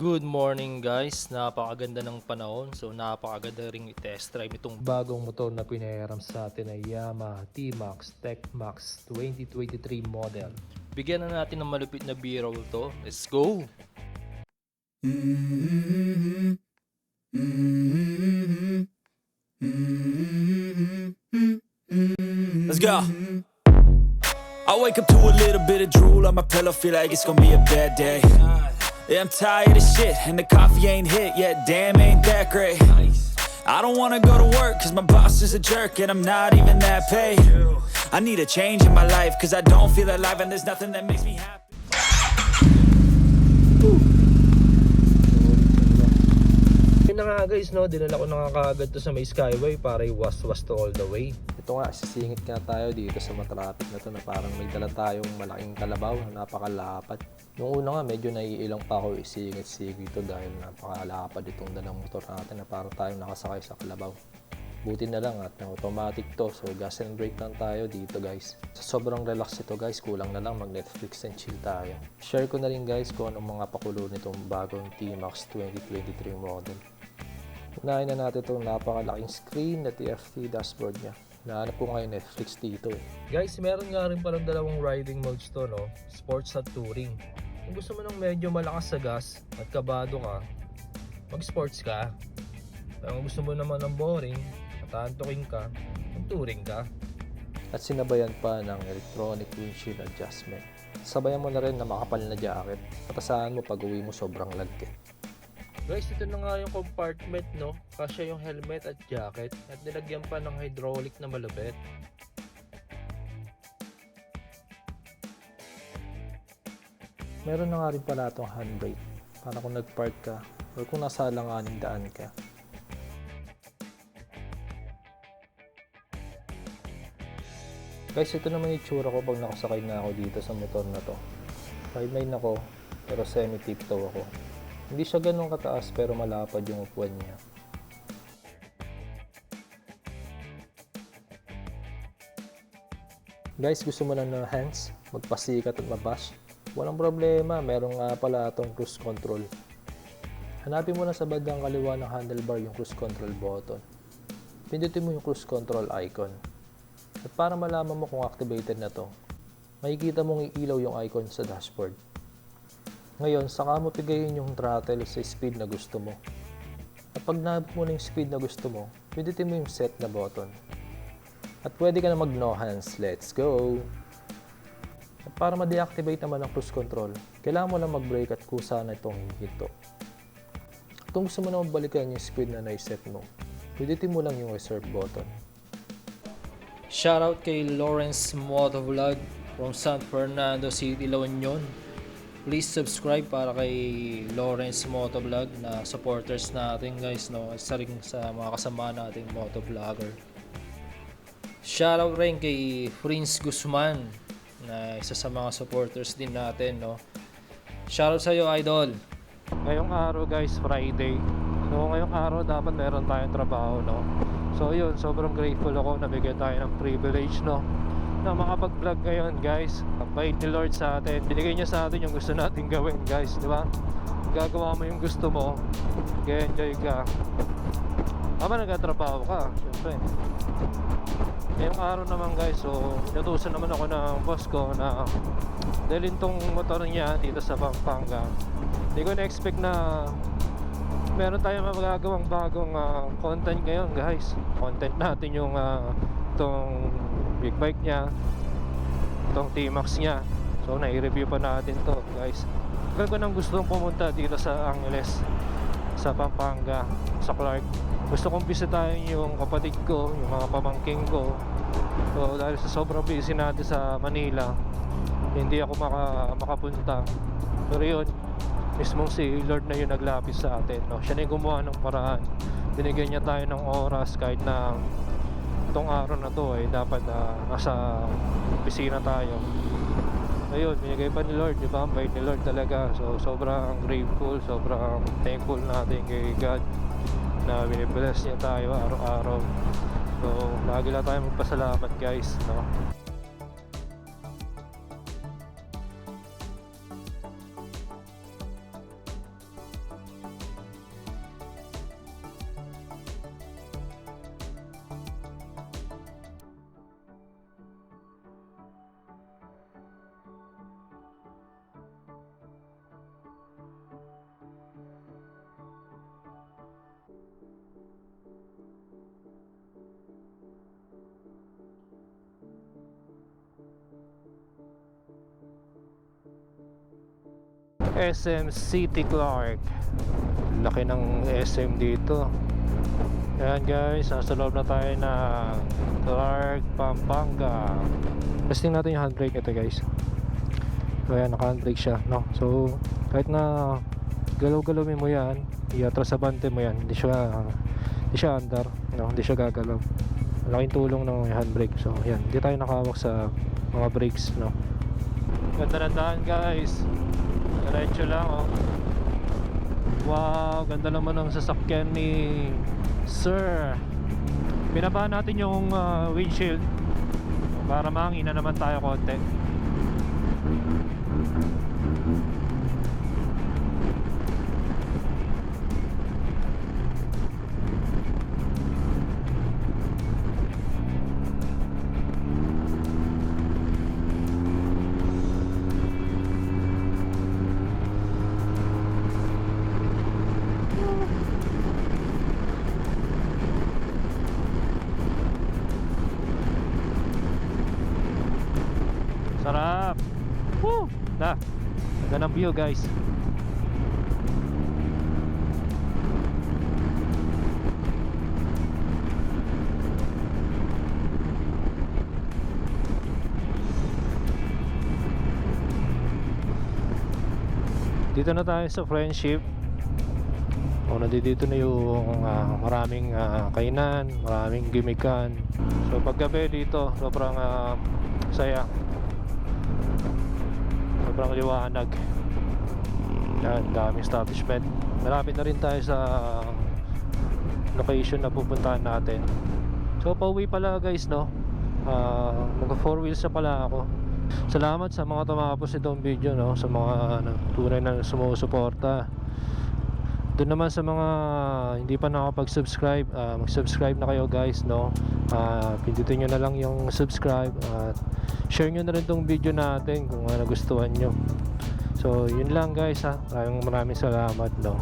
Good morning guys, napakaganda ng panahon, so napakaganda ring i-test drive itong bagong motor na pinahiram sa atin ay Yamaha T-Max Tech-Max 2023 model. Bigyan na natin ng malupit na B-roll to, let's go! Let's go. I wake up to a little bit of drool on my pillow, feel like it's gonna be a bad day. Yeah, I'm tired of shit, and the coffee ain't hit yet, damn, ain't that great. I don't wanna go to work, cause my boss is a jerk, and I'm not even that paid. I need a change in my life, cause I don't feel alive, and there's nothing that makes me happy. Yun na nga guys, no, dinala ko na nga kaagad to sa may Skyway para i-was-was to all the way. Ito nga, sisingit nga tayo dito sa matrapik na to na parang may dala tayong malaking kalabaw na napakalapad. Nung una nga, medyo naiilang pa ako isingit-singit ito dahil napakalapad itong dalang motor natin na parang tayong nakasakay sa kalabaw. Buti na lang at automatic to, so gas and brake lang tayo dito guys. Sa sobrang relax ito guys, kulang na lang mag Netflix and chill tayo. Share ko na rin guys kung anong mga pakulo nitong bagong T-Max 2023 model. Unahin na natin itong napakalaking screen na TFT dashboard niya. Nahanap ko ngayon Netflix dito eh. Guys, meron nga rin palang dalawang riding modes to, no? Sports at Touring. Kung gusto mo ng medyo malakas sa gas at kabado ka, mag-sports ka. Pero kung gusto mo naman ng boring, tatantokin ka, mag-touring ka. At sinabayan pa ng electronic windshield adjustment. Sabayan mo na rin na makapal na jacket. Patasahan mo pag uwi mo sobrang lagkit. Guys, ito na nga yung compartment, no? Kasya yung helmet at jacket at nilagyan pa ng hydraulic na malupit. Meron na nga rin pala itong handbrake para kung nag-park ka o kung nasa alanganing daan ka. Guys, ito naman yung itsura ko pag nakasakay na ako dito sa motor na to. 5'9" ako pero semi-tiptoe ako. Hindi siya ganun kataas pero malapad yung upuan niya. Guys, gusto mo na ng hands? Magpasikat at mabash? Walang problema, meron nga pala itong cruise control. Hanapin mo na sa bandang kaliwa ng handlebar yung cruise control button. Pindutin mo yung cruise control icon. At para malaman mo kung activated na to, makikita mong iilaw yung icon sa dashboard. Ngayon, saka mo pigayin yung throttle sa speed na gusto mo. At pag nahabot mo na yung speed na gusto mo, pindutin mo yung set na button. At pwede ka na mag no hands, let's go! At para ma-deactivate naman ang cruise control, kailangan mo lang mag-brake at kusa na itong hinto. Kung gusto mo na magbalikan yung speed na naiset mo, pindutin mo lang yung reserve button. Shoutout kay Lawrence Motovlog from San Fernando City, La Union. Please subscribe para kay Lawrence Motovlog na supporters natin guys, no? Isa rin sa mga kasama nating motovlogger. Shoutout rin kay Prince Guzman na isa sa mga supporters din natin, no? Shoutout sa iyo, idol. Ngayong araw guys, Friday. So ngayong araw dapat meron tayong trabaho, no? So yun, sobrang grateful ako na bigyan tayo ng privilege, no? Na makapag-vlog ngayon guys. Bait ni Lord sa atin, binigay niya sa atin yung gusto natin gawin guys, di ba? Gagawa mo yung gusto mo, mag-enjoy ka habang nagtatrabaho ka, syempre. Ngayong araw naman guys, so inutusan naman ako ng boss ko na dalhin tong motor niya dito sa Pampanga. Hindi ko na-expect na meron tayong magagawang bagong content ngayon guys. Content natin yung itong big bike niya, itong T-Max niya. So nai-review pa natin to guys. Kaya ko nang gustong pumunta dito sa Angeles, sa Pampanga, sa Clark. Gusto kong bisitahin yung kapatid ko, yung mga pamangking ko. So dahil sa sobrang busy natin sa Manila, hindi ako makapunta. Pero yun, mismong si Lord na yung naglapis sa atin, no? Siya na yung gumawa ng paraan. Binigyan niya tayo ng oras kahit na itong araw na to ay dapat nasa opisina tayo. Ayun, binigay pa ni Lord, di ba? Bait ni Lord talaga. So sobrang grateful, sobrang thankful natin kay God na binibless niya tayo araw-araw. So lagi lang tayo magpasalamat guys, no? SM City Clark. Laki ng SM dito. Ayan guys, nasa loob na tayo ng Clark, Pampanga. Testing natin yung handbrake ito guys. So ayan, naka-handbrake siya, no? So kahit na galaw-galawin mo yan, iatras sa bante mo yan, hindi siya under, no? Hindi siya gagalaw. Malaking tulong ng handbrake. So ayan, hindi tayo nakahawak sa mga brakes, no? Ganda ng daan guys, diretso lang, oh. Wow, ganda naman ng sasakyan ni Sir. Binaba natin yung windshield para mahangina naman tayo konti. Sarap. Woo! Na. Ganda ng view guys. Dito na tayo sa Friendship. Nandito na yung maraming kainan, maraming gimikan. So paggabi dito, sobrang saya. Sobrang liwanag. Yan, daming establishment. Malapit na rin tayo sa location na pupuntahan natin. So pauwi pala guys, no? Mag 4 wheels na pala ako. Salamat sa mga tumapos itong video, no? Sa mga tunay na sumusuporta. Doon naman sa mga hindi pa nakapag-subscribe, mag-subscribe na kayo guys, no? Pindutin nyo na lang yung subscribe at share nyo na rin tong video natin kung nagustuhan nyo. So yun lang guys, ha. Maraming salamat, no?